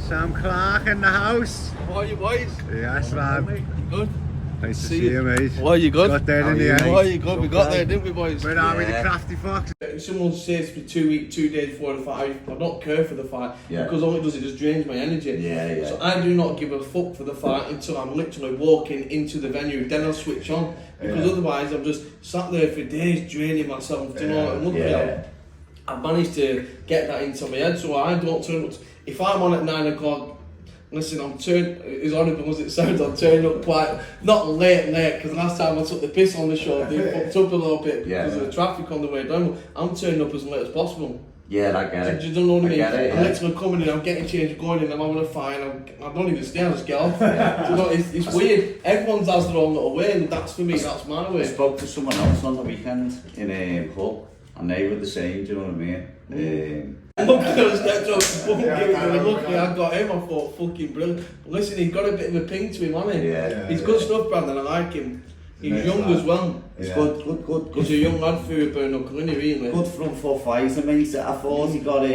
Sam Clarke in the house. How are you boys? Yes, man. Good. Nice to see you, mate. How are you good? Got there in the end. How are you good? We got there, didn't we, boys? Where are we, the crafty fox? Someone says to me 2 days before the fight, I don't care for the fight because all it does, it just drains my energy. So I do not give a fuck for the fight until I'm literally walking into the venue. Then I'll switch on because otherwise I'm just sat there for days draining myself. Do you know? And luckily I've managed to get that into my head, so I don't turn up. If I'm on at 9 o'clock, listen, I'm turning, as horrible as it sounds, I'm turning up quite, not late, because last time I took the piss on the show, they fucked up a little bit because of the traffic on the way down. I'm turning up as late as possible. Yeah, I get it. Do you know what I mean? I'm literally coming in, I'm getting changed, going in, I'm having a fight, I don't even stay, I just get off. Do you know, it's weird. Everyone's has their own little way, and that's for me, that's my way. I spoke to someone else on the weekend in Hull, and they were the same, do you know what I mean? Luckily I got him, I thought, fucking brilliant. But listen, he's got a bit of a ping to him, hasn't he? He's good stuff, Brandon, I like him. He's young as well. He's good. He's a young lad for a BareKnuckle, isn't he, really? Good front foot fighter, mate. I thought he got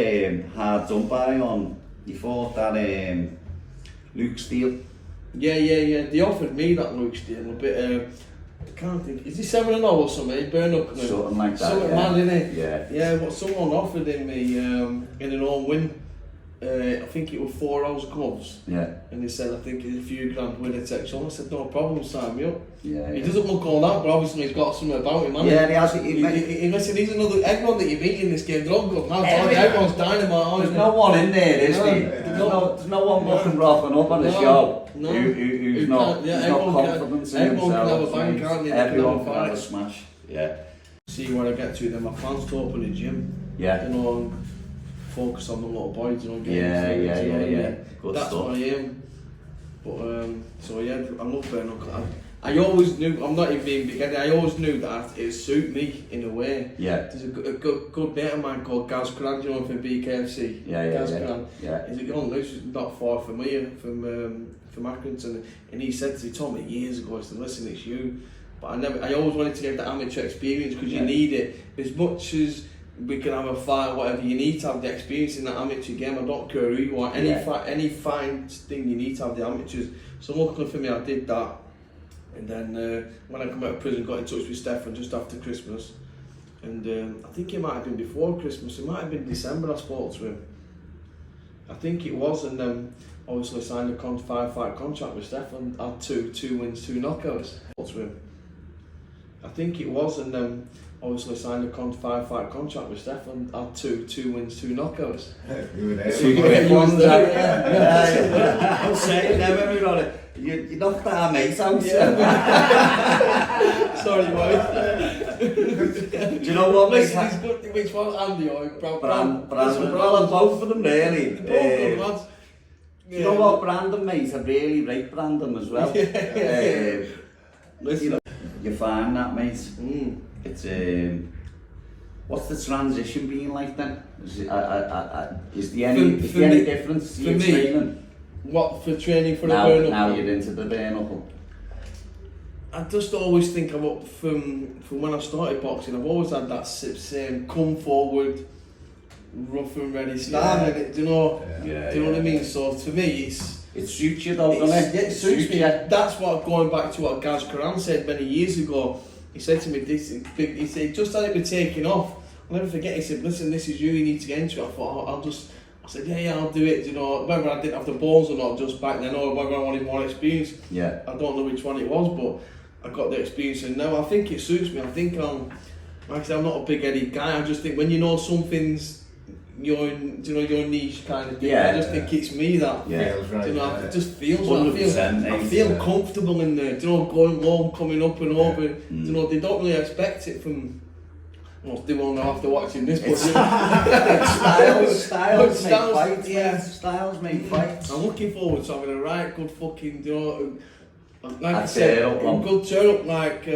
hard done by on. He fought that Luke Steele. Yeah. They offered me that Luke Steele a bit. I can't think. Is he 7-0 or something? BareKnuckle. Something like that. Something mad, isn't he? Yeah. But someone offered him in an all win. I think it was 4 hours gloves. Yeah. And he said, I think it's a few grand winner takes on. I said, no problem, sign me up. Yeah. He doesn't look all that, but obviously he's got something about him, hasn't he? Yeah, he has. Listen, he's another. Everyone that you meet in this game, they're all good. Everyone's dynamite. There's no one in there, is there? There's no one fucking rocking up on the show. No. Who's not confident in themselves. Everyone can have a smash. Yeah. See where I get to then. My plans to open a gym. Yeah. You know, and focus on the little boys. You know, Yeah. Good That's stuff. what I am. But so yeah, I love BareKnuckle. I always knew, I'm not even being big, I always knew that it suit me in a way. Yeah. There's a good mate of mine called Clarke, you know, from BKFC. Yeah. He's lives not far from here, from Accrington, and he told me years ago, he said, listen, it's you. But I always wanted to get the amateur experience because you need it. As much as we can have a fight, whatever, you need to have the experience in that amateur game. I don't care who you are, any fine thing, you need to have the amateurs. So luckily for me, I did that. And then when I come out of prison, got in touch with Stefan just after Christmas. And I think it might have been before Christmas, it might have been December I spoke to him. I think it was, and then obviously signed a 5-fight contract with Stefan. I had two wins, 2 knockouts. Spoke to him. I think it was, and then obviously signed a 5-fight contract with Stefan. I had two wins, 2 knockouts. You were there. Two great ones. Yeah. I'm saying now, everybody, you knocked our mate out. Sorry, boy. Do you know what, mate? He's good. Which one, Andy or Brandon? Well, both of them, really. Both good lads. Do you know what, Brandon, mate? I really rate Brandon as well. Listen, you find that, mate. It's what's the transition been like then? Is there any difference to your training? What, for training for a BareKnuckle? Now you're into the BareKnuckle. I just always think about from when I started boxing, I've always had that same come forward, rough and ready style. Do you know? Do you know what I mean? So for me, it suits you though, doesn't it? Yeah, it suits me. That's what, going back to what Gaz Karan said many years ago. He said to me, he said, just as it was taking off, I'll never forget, he said, listen, this is you need to get into it. I thought, I said, yeah, I'll do it, you know, whether I didn't have the balls or not just back then, or whether I wanted more experience. Yeah. I don't know which one it was, but I got the experience, and now I think it suits me. I think like I said, I'm not a big-headed guy. I just think when you know something's your niche kind of thing, I just think it's me that feels right. You know, it just feels. I 100%, feel comfortable in there. You know, going low, coming up and over. You know, they don't really expect it from. Well, they won't know after watching this, but styles make fights. I'm looking forward to having a right good fucking, you know, like I said, a good turn up. Like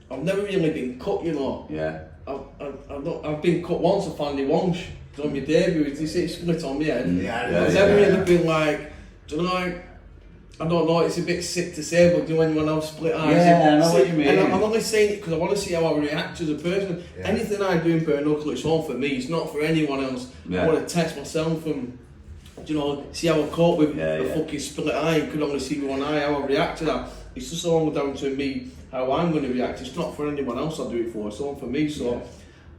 I've never really been cut, you know. Yeah. I've been cut once. I finally once on my debut. You see it split on my head. I've never really been like, do you know, like, I don't know, it's a bit sick to say, but when you have split eyes, I know what you mean. And I'm only saying it because I want to see how I react as a person. Anything I do in BareKnuckle, it's all for me. It's not for anyone else. I want to test myself and do you know, see how I cope with a fucking split eye, you could only see with one eye, how I react to that. It's just all down to me, how I'm going to react. It's not for anyone else I do it for, it's all for me. So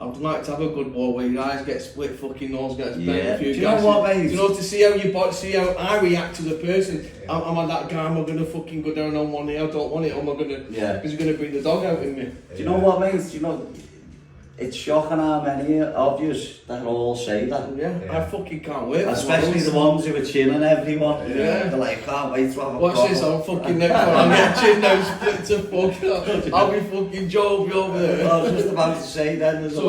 I'd like to have a good ball where your eyes get split, fucking nose gets bent, a few do you know what, mate? You know, to see how your body, see how I react to the person. Am I that guy? Am I going to fucking go down on one knee? I don't want it. Am I going to? Because you're going to bring the dog out in me. Do you know what, mate? Do you know? It's shocking how many of you that all say that. Yeah, I fucking can't wait. Especially the ones who are chinning everyone. Yeah. They're like, can't wait to have a Watch this, I'm fucking next one. I'll get chin now split to fuck. I'll be fucking Joby over there. I was just about to say then, there's a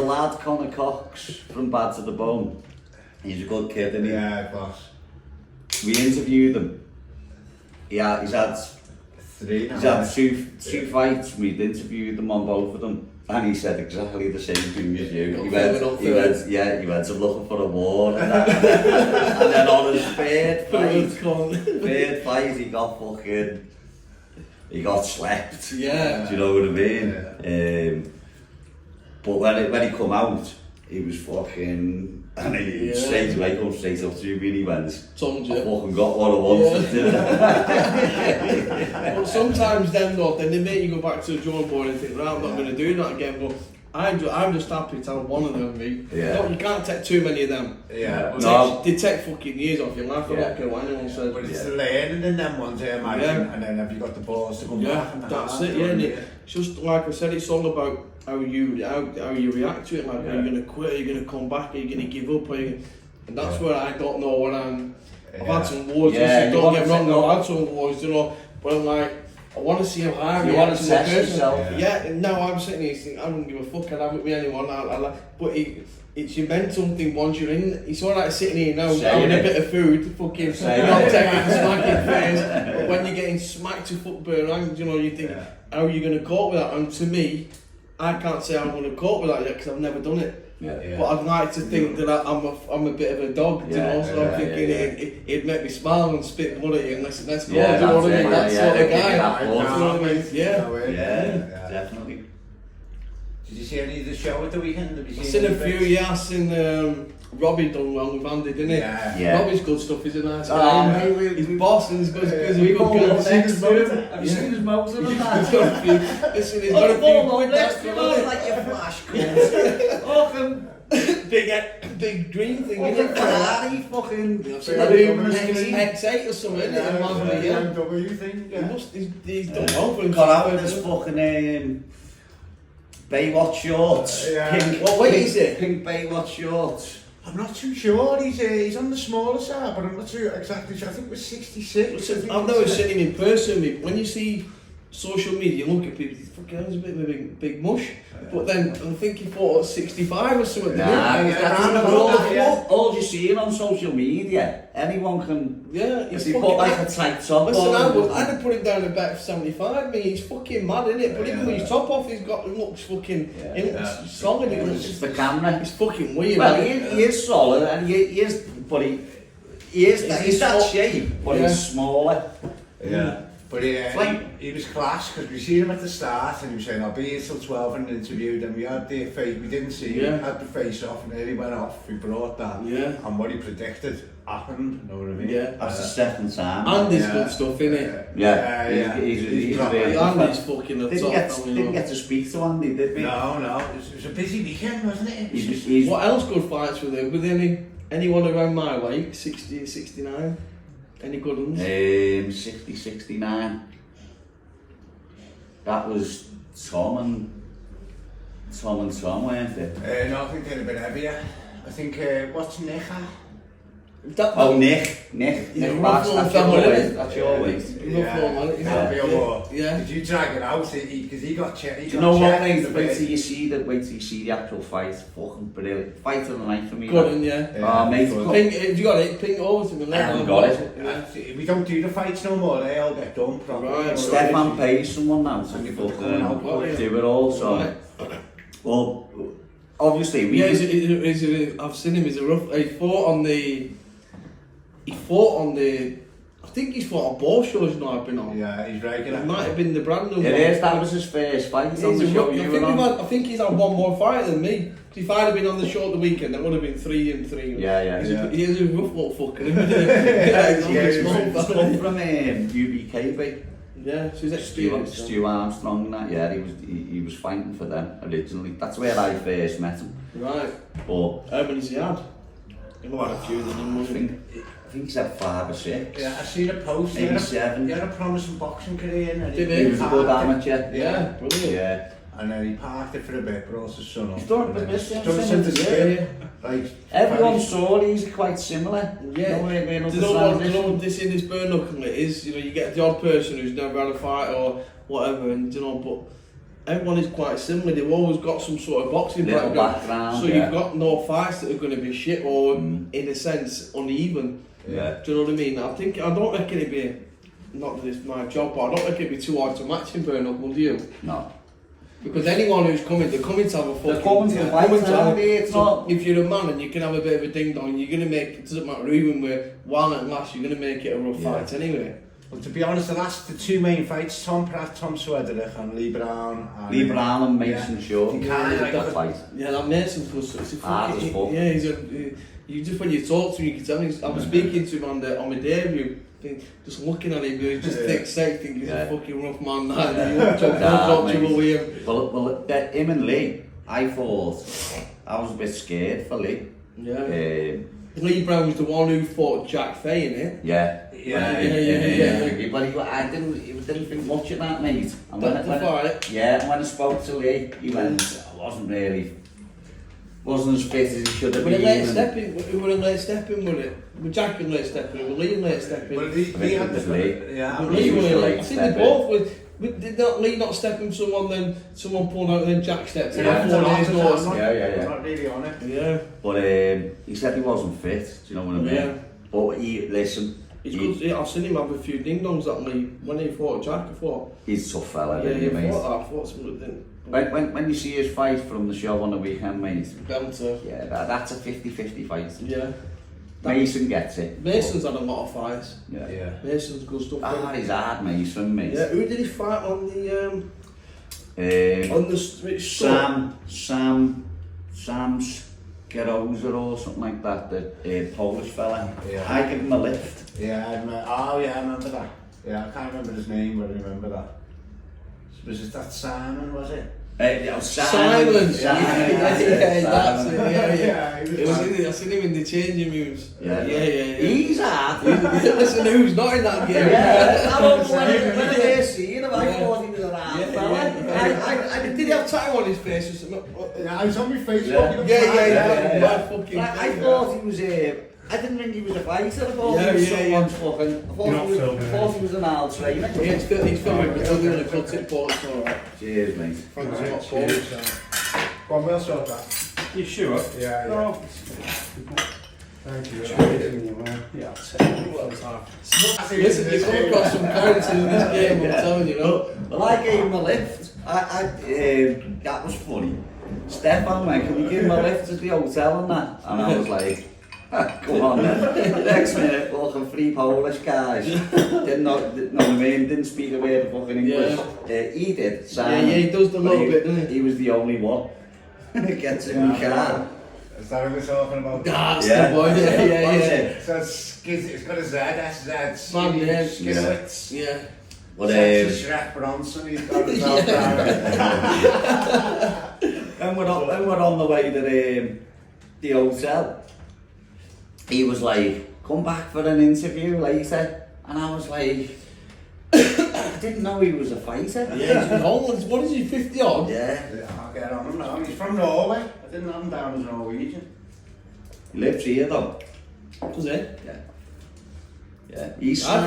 lad, Connor Cox, from Bad to the Bone. He's a good kid, isn't he? Yeah, boss. We interviewed him. Yeah, he's had two fights. We'd interviewed them on both of them. And he said exactly the same thing as you. He went to looking for a war. And then on his third fight, he got slept. Yeah. Do you know what I mean? But when he come out, he was fucking... And he straight away come straight up to me and he went, Told you. I fucking got what I wanted. But sometimes then they make you go back to the drawing board and think, right, I'm not going to do that again. But I'm just happy to have one of them, mate. Yeah. You can't take too many of them. Yeah. They take fucking years off your life. I don't care what anyone says. But it's the learning in them ones, I imagine. And then have you got the balls to come back? And that's it, It's just like I said, it's all about how you react to it. Like, are you going to quit? Are you going to come back? Are you going to give up? And that's where I don't know what I'm... I've had some wars, don't get wrong, I've had some wars, you know, but I'm like, I want to see how I react to the person. Yeah, now I'm sitting here thinking, I don't give a fuck, I'll have it with anyone, but it's you meant something once you're in. It's alright sitting here now, having a bit of food, fucking not taking the smacking face, but when you're getting smacked to fuck burn, you know, you think, how are you going to cope with that? And to me, I can't say I'm going to cope with that yet because I've never done it. But I'd like to think that I'm a bit of a dog, you know, so I'm thinking it'd make me smile and spit blood at you and let's go, do you know what I mean? That sort of guy. You know what I mean? Yeah, definitely. Did you see any of the show at the weekend? I've seen a few, I've seen Robbie done well with Andy, didn't he? Yeah. Robbie's good stuff, he's a nice guy. He's boss and he's good guy. Have you seen his motor and that? He's got a few next to him like your flash comes. Big green thing, isn't it? Ferrari fucking... X8 or something, isn't it? BMW thing, He's done well for himself. Got out with this fucking Baywatch shorts. Pink, what weight is it? Pink Baywatch shorts. I'm not too sure, he's on the smaller side, but I'm not too exactly sure. I think it was 66. I've never seen him in person, mate. When you see social media, you look at people, fucking hell, he's a bit of a big mush. But then I think he fought at 65 or something. All you see on social media, anyone can. Yeah, if he put like a tight top on. Listen, I'd have put him down a bet for 75. Mate, he's fucking mad, isn't it? But even with his top off, he looks fucking. He looks solid. It's the camera. He's fucking weird. Well, he is solid, and he is, but he's that shape, but he's smaller. Yeah. But he was class because we seen him at the start and he was saying I'll be here till 12 and interviewed and we had the face, we didn't see him, had the face off and then he went off, we brought that and what he predicted happened, you know what I mean? Yeah. That's the second time. And there's good stuff in it. He's really Andy's fucking at top. Didn't get to speak to Andy, did we? No, it was a busy weekend, wasn't it? What else good fights were there? With anyone around my weight, 60, 69? Any good ones? 60, 69. That was Tom and Tom, weren't they? No, I think they're a bit heavier. I think, what's Nick? Nick Bass, that's your weight. Yeah. Did you drag it out? Because he got checked. Do you know what, mate? Wait till you see the actual fight. Fucking brilliant. Fight of the night for me. Good one, yeah. Mate. If you got it, ping it over to me. I haven't got it. We don't do the fights no more. They all get done properly. Right. Stefan pays someone now to do it all. So, well, obviously, I've seen him. He's a rough. He fought on the I think he's fought on both shows now I've been on. Yeah, he's regular. It might have been the brand new one. That was his first fight on the show you were on. I think he's had one more fight than me. If I'd have been on the show at the weekend, that would have been 3-3. Yeah. He's a rough little fucker. He's come from UBKB. Yeah, so he's experienced. Stu Armstrong and that, yeah, he was fighting for them originally. That's where I first met him. Right. But how many's he had? He'll have had a few of them, I think he's had 5 or 6. Yeah, I seen a post. Maybe 7. He had a promising boxing career. And he was a good amateur. Yeah, brilliant. Yeah. And then he parked it for a bit, brought his son up. He's done it He's done it. Like, everyone's stories are quite similar. Yeah. Do you know what this in this BareKnuckle is? You know, you get the odd person who's never had a fight or whatever, and you know, but everyone is quite similar. They've always got some sort of boxing background. So you've got no fights that are going to be shit or, in a sense, uneven. Yeah. Do you know what I mean? I don't reckon it'd be, not that it's my job, but I don't reckon it'd be too hard to match in BareKnuckle, do you? No. Because anyone who's coming, they're coming to have a fucking... They're coming to fight, it's not... If you're a man and you can have a bit of a ding-dong, you're going to make... It doesn't matter even with one and last, you're going to make it a rough fight anyway. Well, to be honest, the 2 main fights, Tom Pratt, Tom Swederich and Lee Brown. Lee Brown and Mason Shaw. That fight. Yeah, that Mason's good. It's a fucking... Yeah, you just when you talk to him, you can tell I was speaking to him on my debut. Just looking at him, he's just thick sick, thinking he's a fucking rough man. Well, him and Lee, I thought I was a bit scared for Lee. Yeah. Lee Brown was the one who fought Jack Fay in it. Yeah. But I didn't think much of that, mate. And when I spoke to Lee, he went, I wasn't as fit as he should have been. Who would have let step in with it? With Jack and let step in, with Lee and let step in. Well, Lee had the Lee. Yeah, Lee was late. I think they both were. Did not Lee not step in someone, then someone pulled out, and then Jack stepped in? Yeah, not really on it. Yeah. But he said he wasn't fit, do you know what I mean? Yeah. But listen. He's good. I've seen him have a few ding-dongs that Lee, when he fought Jack, I thought. He's a tough fella, yeah, he fought some didn't. When you see his fight from the show on the weekend, mate. Belter. Yeah, that's a 50-50 fight. Yeah. Mason gets it. Mason's had a lot of fights. Yeah. Mason's good stuff. He's hard, Mason, mate. Yeah, who did he fight on the Sam Scaroza or something like that, the Polish fella. Yeah. I give him a lift. Yeah, I remember that. Yeah, I can't remember his name, but I remember that. Was it that Simon, was it? Simon. That's it. Yeah. I seen him in the changing rooms. Yeah. He's hard. Listen, who's not in that game? When I first seen him, I thought he was an hard fella. Did he have time on his face or something? Yeah, I was on my face. I thought he was I didn't think he was a fighter. I thought he was someone's fucking... I thought he was an old trainer. He's filming, but he'll do a good tip ball. It's alright. Cheers, mate. Thanks a lot, Paul. Go on, we'll sort that. You sure? Yeah. Thank you. Yeah, Listen, you come across some characters in this game, I'm telling you, Well, I gave him a lift. That was funny. Stefan went, can you give him a lift at the hotel and that? And I was like, come on then. Next minute, fucking 3 Polish guys. Didn't know what I mean, didn't speak a word of fucking English. He did, Simon. Yeah, he does the little bit, doesn't he? He was the only one. Gets in the car. Is that what we're talking about? That's the boy, yeah. So it's got a Z, S-Z, Skinowitz. Yeah. But Shrek Bronson, he's got his own When we're on the way to the hotel, he was like, come back for an interview later. And I was like, I didn't know he was a fighter. Yeah, he's Holland. What is he, 50 odd? Yeah. I'll get on him now. He's from Norway. I didn't have him down as Norwegian. He lives here though. Was he? Yeah. I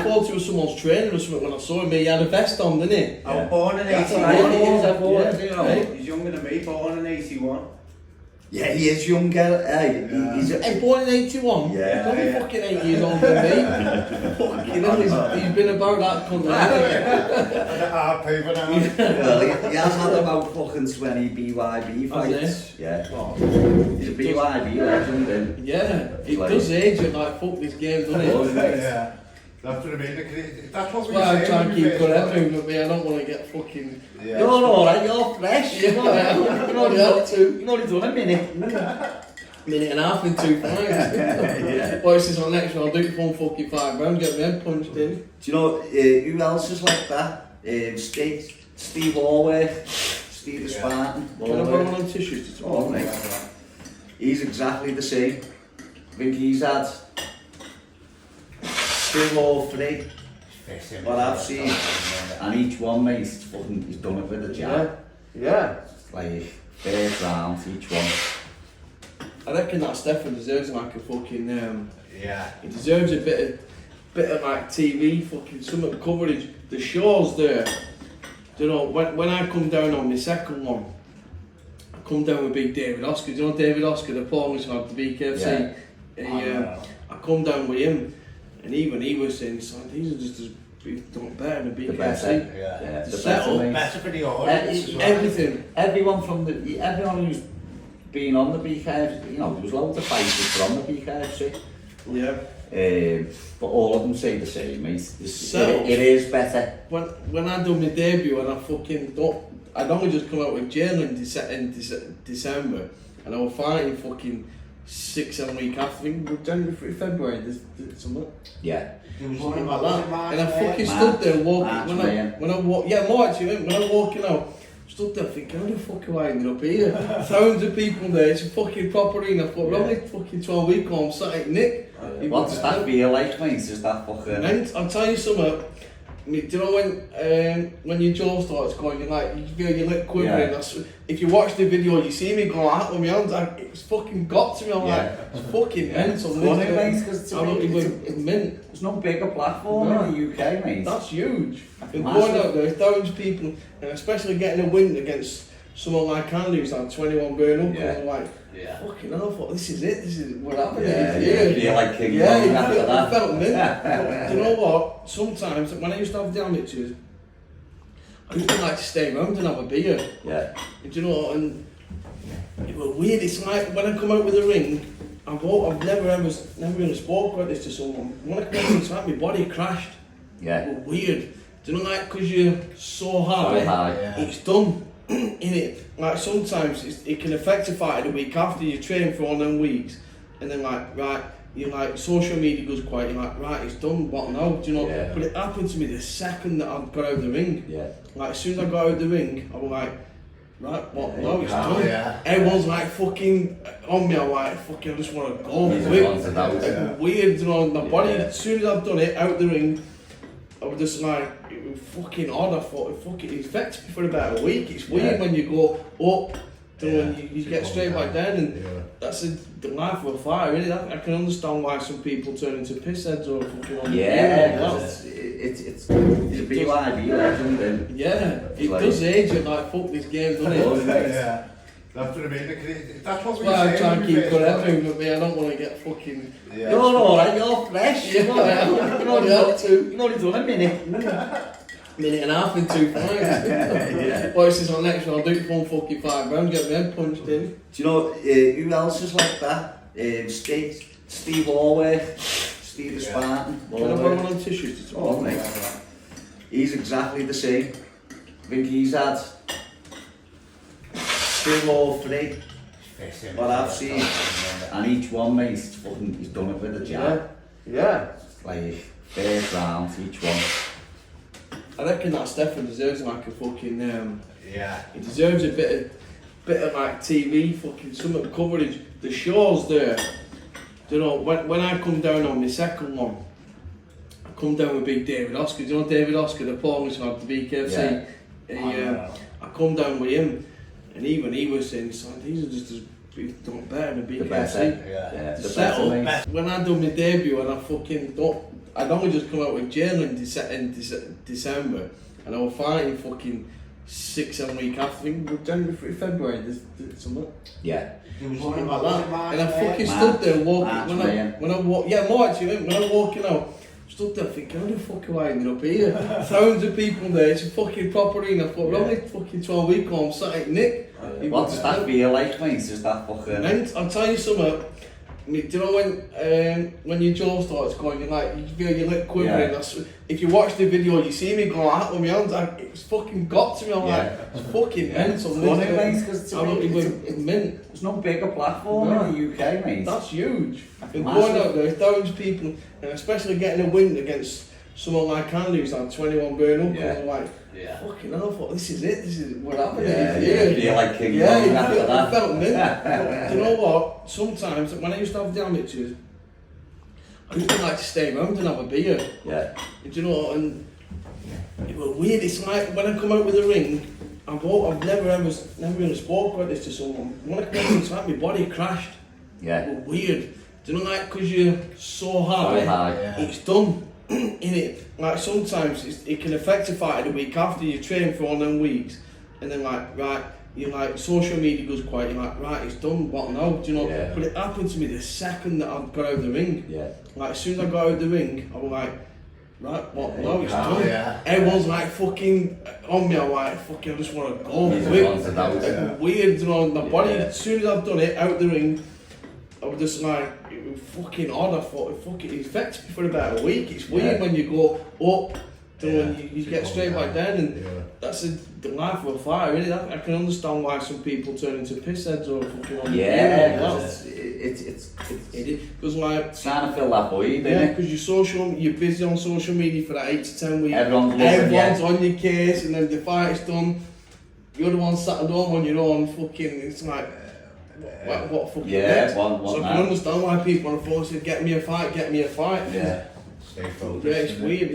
thought he was someone's trainer or something when I saw him. He had a vest on, didn't he? I was born in 81. He's younger than me, born in 81. Yeah, he is younger. He's born in 81? Yeah. He's only fucking 8 years older than me. Fucking hell, he's been about that country. Well, he has had about fucking 20 BYB fights. Yeah. Oh. He's a BYB legend, then. Yeah, it does age at like fuck this game, doesn't it? Yeah. That's what I mean. That's what we Well, I say try when and we keep first good got everything with me. I don't want to get fucking. Yeah. You're alright, you're fresh. Yeah, You've only done a minute. Minute and a half in 2 pints. Yeah. Voice is on next one. I'll do it for fucking £5. Get my head punched in. Do you know who else is like that? Steve Allworth, Steve the Spartan. Can I borrow one of them tissues to talk? Oh, mate. He's exactly the same. I think he's had 2 or 3 what I've seen, and each one, mate, he's done it with a jab. Yeah. It's like first round each one. I reckon that Stefan deserves like a fucking Yeah. he deserves a bit of like TV fucking some coverage. The show's there. Do you know when I come down on my second one, I come down with big David Oscar. Do you know David Oscar, the Polish lad, the BKFC? Yeah. I come down with him, and even he was saying, "Son, these are just as better than BKFC." Yeah. The settle, better, Better for the audience as well. Everything. Everyone who's been on the BKFC, you know, there was loads of fighters from the BKFC. Yeah. But all of them say the same, mate. So- It is better. When I done my debut and I'd only just come out with jail in December, and I was fighting fucking 6-7 weeks after, I think it was January, February, something. Yeah. It was Something like like that. And I fucking March. stood there walking. March, when I walk, yeah, March, you know, when I'm walking out, stood there thinking, how the fuck have I ended up here? Thousands of people there, it's a fucking proper arena. I thought, we're only fucking 12 weeks on, I'm sat at Nick. What does that feel like, mate? Is that fucking... And I'll tell you something. Do you know when your jaw starts going, you feel your lip quivering? Yeah. That's, if you watch the video, you see me go out with my hands. It's fucking got to me. I'm like, it's fucking mental. It's funny, mate, because mint. there's no bigger platform in the UK, mate. That's huge. And massive. going out there, thousands of people, and especially getting a win against someone like Andy who's had 21 BareKnuckle, Yeah. I'm like, fucking hell, I thought, this is it, this is what happened. Yeah, here. you feel like King Yeah, Kong after I that. felt mint. But do you know what? Sometimes, when I used to have the amateurs, I used to like to stay around and have a beer. Yeah. And do you know, and it was weird. It's like when I come out with a ring, I've never really spoke about this to someone. When I come out, it's like my body crashed. Yeah. It was weird. Do you know, like, because you're so high, Yeah. it's done. In it, like sometimes it can affect a fighter the week after you train for all them weeks, and then you're like social media goes quiet. You're like, right, it's done. What now? Do you know? Yeah. But it happened to me the second that I got out of the ring. Yeah. Like as soon as I got out of the ring, I was like, right, what now? It's done. Yeah. Everyone's like fucking on me. I'm like, fucking, I just want to go. You just quick. want to know. It's weird, you know. My body. Yeah. As soon as I've done it out the ring, I was just like, it was fucking odd. I thought, it affects me for about a week. It's weird when you go up, you know, and you get straight back down, and that's the life of a fighter, really. I can understand why some people turn into pissheads or fucking on Yeah, because it's a BYD legend, and yeah, it like, does age you, like, fuck this game, doesn't it? Yeah. That's what I mean. That's what we Well, I say try and when we keep first good got everything with me. I don't want to get fucking. Yeah. you're alright, you're fresh. Yeah, You've only done a minute. Minute and a half in 2 pints. Yeah. Voice is on next one. I'll do it for fucking £5. Get my head punched in. Do you know who else is like that? Steve Allworth, Steve the Spartan. Can I borrow one of them tissues to talk? Oh, mate. He's exactly the same. I think he's had 2 or 3 what I've seen, and each one, mate, he's done it with a jab. Yeah. Like first round each one. I reckon that Stefan deserves like a fucking Yeah. he deserves a bit of like TV fucking some coverage. The show's there. Do you know when I come down on my second one, I come down with big David Oscar. Do you know David Oscar, the Polish lad, the BKFC? I come down with him, and even he was saying, son, these are just as better than BKFC. Yeah. The Settle. better, mate. When I done my debut and I'd only just come out with jail in December, and I was fighting fucking 6-7 weeks after, I think it was January, February, something. Yeah. It was Something like like that. And I fucking March. stood there walking. March, when I walk, yeah, March, you know, when I'm walking out, stood there thinking, how the fuck have I ended up here? Thousands of people there, it's a fucking proper arena. I thought, we're only fucking 12 weeks on, I'm sat at Nick. What does that feel like, mate? Is that fucking... And I'll tell you something. do you know when your jaw starts going, you feel your lip quivering. Yeah. If you watch the video, you see me go out with my hands. It's fucking got to me. I'm like, it's fucking mental. It's funny, mate, because it's no bigger platform in the UK, mate. That's huge. And going out there, thousands of people, and especially getting a win against someone like Andy who's had 21 BareKnuckle, I'm like, fucking hell, I thought, this is it, this is what happened. You feel like King Kong after that. I felt mint. Do you know what? Sometimes, when I used to have the amateurs, I used to like to stay around and have a beer. Yeah. Do you know, and it was weird. It's like when I come out with a ring, I've never really spoke about this to someone. When I come out, it's like my body crashed. Yeah. It was weird. Do you know, like, because you're so high, it's done. In it, like sometimes it can affect a fighter the week after you train for all them weeks, and then you're like social media goes quiet. You're like, right, it's done. What now? Do you know? Yeah. But it happened to me the second that I got out of the ring. Yeah. Like as soon as I got out of the ring, I was like, right, what now? It's done. Yeah. Everyone's like fucking on me. I'm like, fucking, I just want to go. It's weird, you know. My body. As soon as I've done it out the ring, I was just like, it was fucking odd. I thought, it affects me for about a week. It's weird when you go up, when you get straight back down, and that's the life of a fighter, really. I can understand why some people turn into pissheads or fucking on it's because like trying to fill that void, isn't it? Because you're busy on social media for that 8 to 10 weeks. Everyone's on your case, and then the fight's done. You're the one sat at home on your own. Fucking, it's like. What fucking so I can understand why people on the phone say, get me a fight. Yeah. Stay focused. Yeah, it's weird,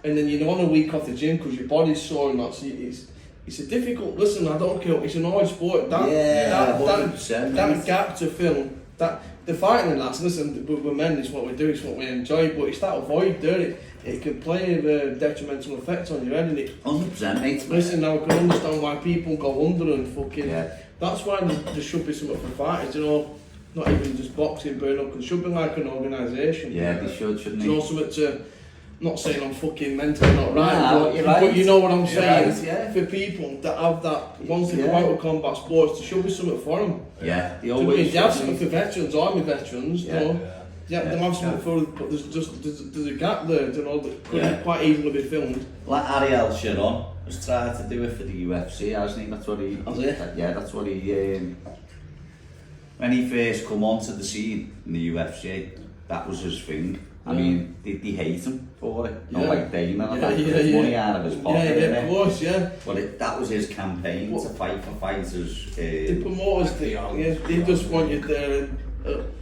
and then you're on a week off the gym because your body's sore and that, so it's a difficult, listen, I don't care, it's an hard sport, that gap to fill, that the fighting and that, listen, we're men, it's what we do, it's what we enjoy, but it's that void there, it can play a detrimental effect on your head, and it 100%, mate. Listen, now I can understand why people go under and fucking that's why there should be something for fighters, you know, not even just boxing, BareKnuckle, it should be like an organisation. Yeah, they should, shouldn't they? You know, something to, not saying I'm fucking mentally not right, but you know what I'm saying, for people that have that, once they go out of combat sports, there should be something for them. Yeah, they always have something for veterans, army veterans, you know. Yeah, they have something for, but there's a gap there, you know, that could quite easily be filmed. Like Ariel Sharon was trying to do it for the UFC, hasn't he? That's what he. That's what he. When he first come onto the scene in the UFC, that was his thing. I mean, they hate him for it. Not like Dana, it's money out of his pocket. Yeah, of course, But that was his campaign to fight for fighters. The promoters, they just want you there.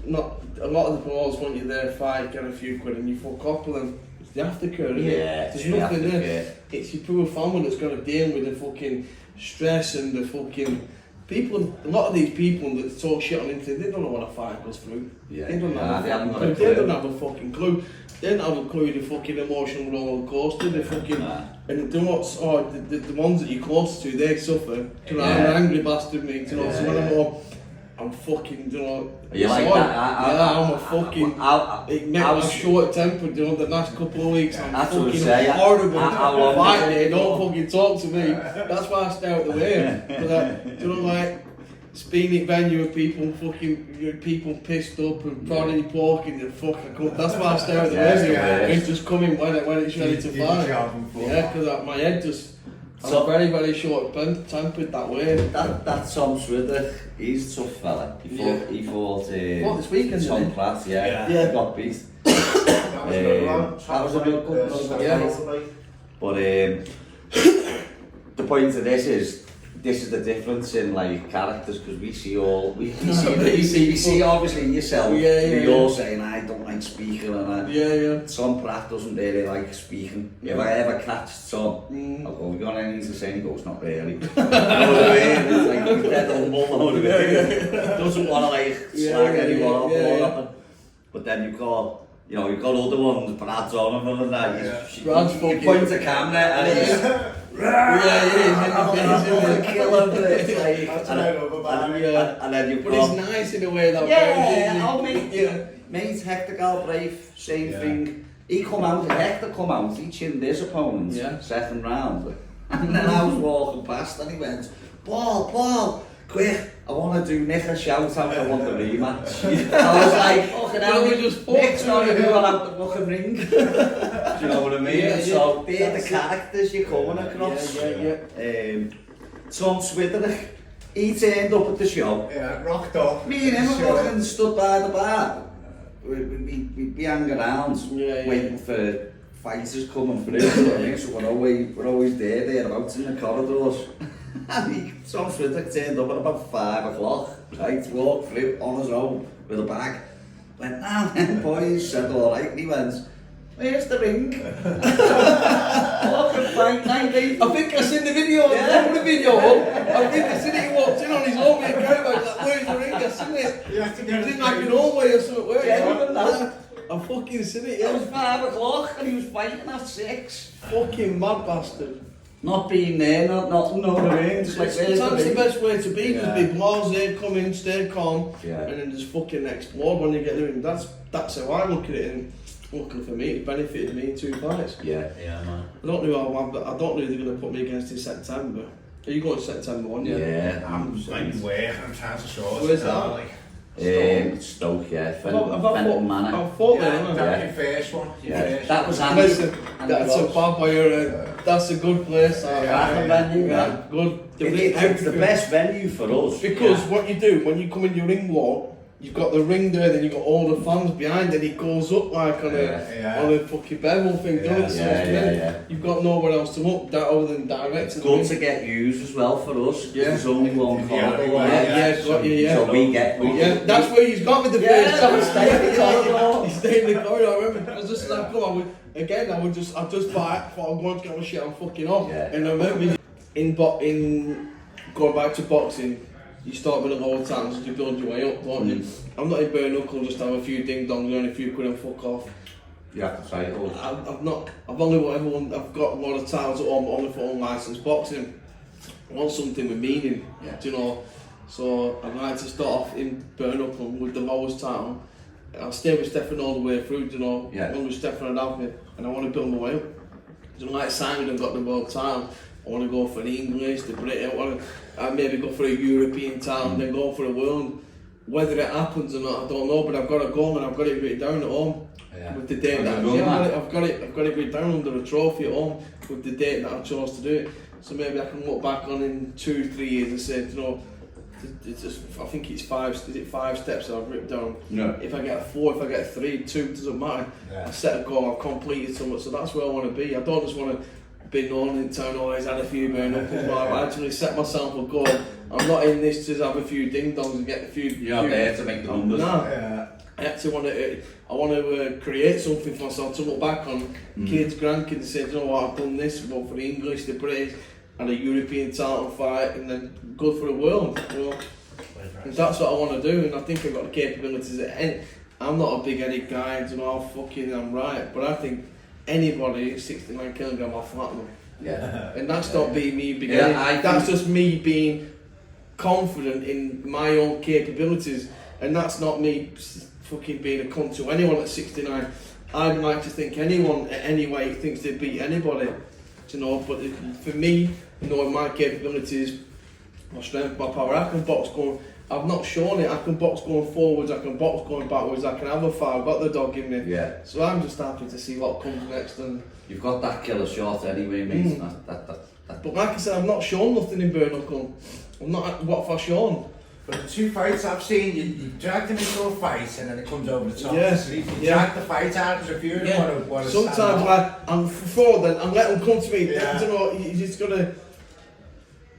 Not a lot of the promoters want you there, fight, get a few quid, and you fuck up with them. It's the aftercare, isn't it? There's nothing there. It's your poor family that's got to deal with the fucking stress and the fucking people. A lot of these people that talk shit on internet, they don't know what a fight goes through. They don't have a fucking clue. They don't have a clue the fucking emotional roller coaster. The fucking and the ones that you're close to, they suffer. You know, I'm an angry bastard, mate. You know, so when I'm fucking, you know. You like that? I'm a fucking. It makes me short-tempered, you know. The last couple of weeks, I'm fucking horrible. Fighting, don't fucking talk to me. That's why I stay out the way. But you know, like speeding venue with people pissed up and prodding your pork in the fucking. That's why I stay out the way. It's just coming when it's ready to fight. Yeah, because my head just. I'm very, very short-tempered that way. That Tom Swither, he's a tough fella. He fought this weekend, Tom Clarke, he got beat. That was a real good one. But the point of this is the difference in like characters, because we see obviously yourself. You're saying I don't like speaking, and Tom Pratt doesn't really like speaking. If I ever catch Tom, I'll go, we got anything to say? And he goes, not really. You know what I mean? It's like he's dead humble. Doesn't want to like slag anyone off or nothing. But then you've got other ones, Brad's on him and that. He points a camera and he's. Kill him, but it's like, and then you. But it's nice in a way that. Mate, Hector Galbraith, same thing. Hector come out, he chinned his opponent, second round, and then I was walking past and he went, ball, quick, I want to do Nick a shout out, I want the rematch. I was like, fucking hell, Nick's not even got out the fucking ring. Do you know what I mean? Yeah, so they're the characters you're coming across. Tom Switherich, he turned up at the show. Yeah, rocked up. Me and him were fucking stood by the bar. We'd be hanging around, waiting for fighters coming through. So we're always thereabouts in the corridors. And Tom Switherich turned up at about 5 o'clock, right, walked through on his own with a bag. Went, nah, then boys, said alright, and he went, where's the ring? Fucking fight night, eh? I think I seen the video, the video I think I seen it, he walked in on his own with a crowd, like, where's the ring? I seen it. He was in like an hallway or something, where I fucking seen it, It was 5 o'clock and he was fighting at 6. Fucking mad bastard. Not being there, not know what I mean. Just like, Sometimes the best way to be, just be blasé, come in, stay calm, and then just fucking explode when you get there. And that's how I look at it. And luckily for me, it benefited me in 2 fights. Yeah, man. I don't know they're going to put me against in September. Are you going to September 1? Yeah, I'm trying to show us. Where's that? Stoke, yeah. Fenton Manor. I thought That's your first one. That was Andy. Listen, that's a bad boy. That's a good place. Venue, good. It's the best venue for us. Because what you do, when you come in your ring walk, you've got the ring there, then you've got all the fans behind, and it goes up like on a fucking bevel thing, doesn't it? You've got nowhere else to look other than direct. It's good to get used as well for us. There's only one corridor. So we get. That's where he's got with the first time. Stay in the corridor. He stayed in the corridor. I remember. I was just like, come on. Again, I just fight. Thought I'm going to get my shit. I'm fucking off. And I remember in going back to boxing. You start with the low times and you build your way up, don't you? I'm not in BareKnuckle just to have a few ding dongs, earn a few quid and fuck off. Yeah, cycle. I've only got I've got a lot of titles at home, but only for unlicensed boxing. I want something with meaning, do you know? So I'd like to start off in BareKnuckle with the lowest title. I'll stay with Stefan all the way through, you know? One with Stefan and have me, and I want to build my way up. So like Simon got the world title. I want to go for the English, the British, I want to maybe go for a European title and then go for the world. Whether it happens or not, I don't know, but I've got a goal and I've got it written down at home with the date that I've got it written down under a trophy at home with the date that I chose to do it. So maybe I can look back on in 2-3 years and say, you know, it's just, I think it's 5 steps that I've written down. No. If I get a 4, if I get a 3, 2, doesn't matter. I set a goal, I've completed something, so that's where I want to be. I don't just want to be known in town, always had a few BareKnuckles, but I've actually set myself a goal. I'm not in this to have a few ding dongs and get a few. You're not there to make the numbers. No. I actually want to create something for myself to look back on. Kids, grandkids, and say, you know what, I've done this, but for the English, the British, and a European title fight, and then go for the world. You know, and that's what I want to do, and I think I've got the capabilities. I'm not a big-headed guy, you know, I'm right, but I think anybody 69 kilogram off flat them. And that's not being me big headed. That's just me being confident in my own capabilities, and that's not me fucking being a cunt to anyone at 69. I'd like to think anyone at any weight thinks they beat anybody, you know. But for me, knowing my capabilities, my strength, my power, I can box going. I've not shown it. I can box going forwards. I can box going backwards. I can have a fight. I've got the dog in me. So I'm just happy to see what comes next. And you've got that killer shot anyway, mate. But like I said, I've not shown nothing in BareKnuckle. I'm not. What have I shown? But the 2 fights I've seen, you dragged him into a fight and then it comes over the top. Yes. So you drag the fight out because if you want to sometimes I'm forward and let them come to me. You know, you just gotta.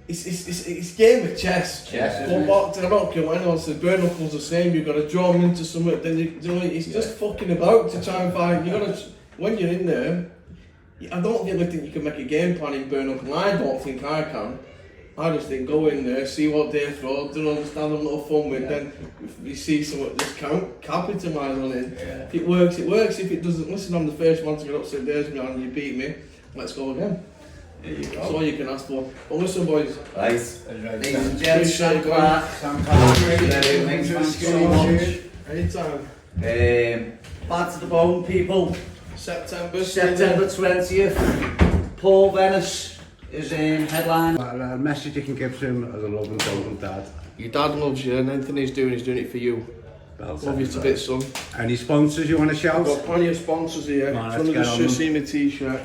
It's game of chess. Go boxing, I don't care what anyone says. BareKnuckle's the same. You've got to draw them into something. Then you know, it's just fucking about to try and find. You gotta when you're in there. I don't really think you can make a game plan in BareKnuckle. I don't think I can. I just think go in there, see what they throw, do understand a little fun with. Then if you see something, just capitalise on it. If it works, it works. If it doesn't, listen, I'm the first one to get up. Say, there's me, and you beat me. Let's go again. There you go. That's all you can ask for. But listen, boys. Right. Ladies and gents, Sam Clarke. Thanks so much. Anytime. Bad to the bone, people. September 20th. Paul Venice is in headline. A message you can give to him as a loving, total dad. Your dad loves you, and anything he's doing it for you. Well, Love you to bits, son. Any sponsors you want to shout? I've got plenty of sponsors here. Man, One of let's the get on just see my t-shirt.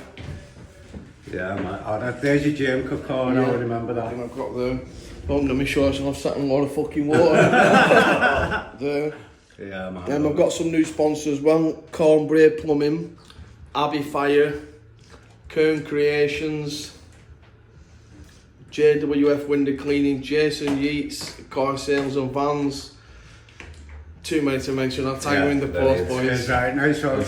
Yeah, man. Oh, there's your gym cup card, I remember that. And I've got the under my shorts and I've sat in a lot of fucking water. There. Yeah, man. Then I've got some new sponsors. Well, Cornbread Plumbing, Abbey Fire, Kern Creations, JWF Window Cleaning, Jason Yeats, Car Sales and Vans. Too many to mention. I'll tag you in the post, boys. Right, nice one.